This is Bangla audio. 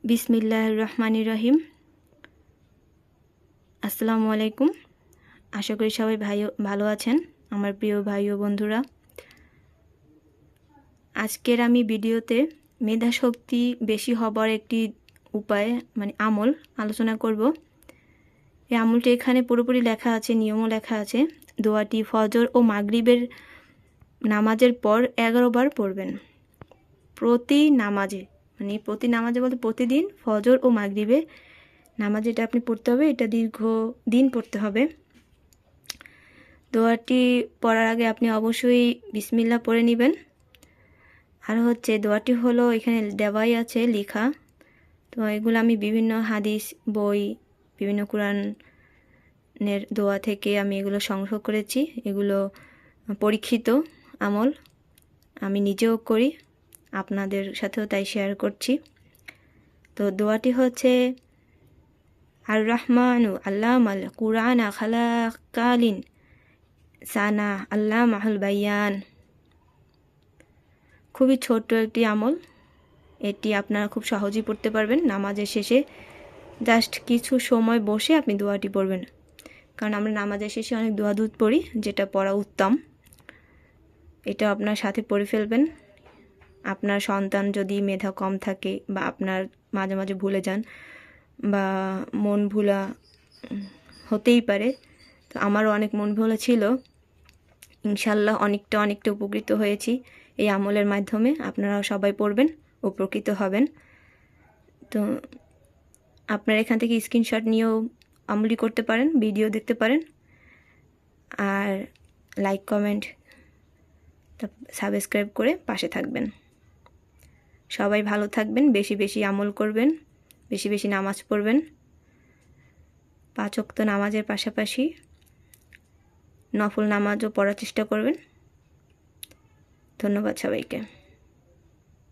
বিসমিল্লাহির রহমানির রহিম। আসসালামু আলাইকুম। আশা করি সবাই ভালো আছেন, আমার প্রিয় ভাই ও বন্ধুরা। আজকের আমি ভিডিওতে মেধাশক্তি বেশি হবার একটি উপায় আমল আলোচনা করব। এই আমলটি এখানে পুরোপুরি লেখা আছে, নিয়মও লেখা আছে। দোয়াটি ফজর ও মাগরিবের নামাজের পর 11 বার পড়বেন। প্রতি নামাজে বলতে প্রতিদিন ফজর ও মাগরিবে নামাজ এটা আপনি পড়তে হবে, এটা দীর্ঘ দিন পড়তে হবে। দোয়াটি পড়ার আগে আপনি অবশ্যই বিসমিল্লাহ পড়ে নেবেন। আর দোয়াটি হলো এখানে দেওয়াই আছে লেখা, তো এগুলো আমি বিভিন্ন হাদিস বই, বিভিন্ন কোরআনের দোয়া থেকে আমি এগুলো সংগ্রহ করেছি। এগুলো পরীক্ষিত আমল, আমি নিজেও করি, আপনাদের সাথেও তাই শেয়ার করছি। তো দোয়াটি হচ্ছে আর রহমানু আল্লামাল কুরআন খালাকালিন সানা আল্লাহ মাহুল বায়ান। খুবই ছোট্ট একটি আমল, এটি আপনারা খুব সহজেই পড়তে পারবেন। নামাজের শেষে জাস্ট কিছু সময় বসে আপনি দোয়াটি পড়বেন, কারণ আমরা নামাজের শেষে অনেক দোয়া দুধ পড়ি, যেটা পড়া উত্তম। এটা আপনার সাথে পড়ে ফেলবেন। আপনার সন্তান যদি মেধা কম থাকে বা আপনার মাঝে মাঝে ভুলে যান বা মন ভোলা হতেই পারে, তো আমারও অনেক মন ভোলা ছিল। ইনশাল্লাহ অনেকটা উপকৃত হয়েছি এই আমলের মাধ্যমে। আপনারাও সবাই পড়বেন, উপকৃত হবেন। তো আপনারা এখান থেকে স্ক্রিনশট নিয়েও আমলটি করতে পারেন, ভিডিও দেখতে পারেন। আর লাইক, কমেন্ট, সাবস্ক্রাইব করে পাশে থাকবেন। সবাই ভালো থাকবেন, বেশি বেশি আমল করবেন, বেশি বেশি নামাজ পড়বেন। 5 ওয়াক্ত নামাজের পাশাপাশি নফল নামাজও পড়ার চেষ্টা করবেন। ধন্যবাদ সবাইকে।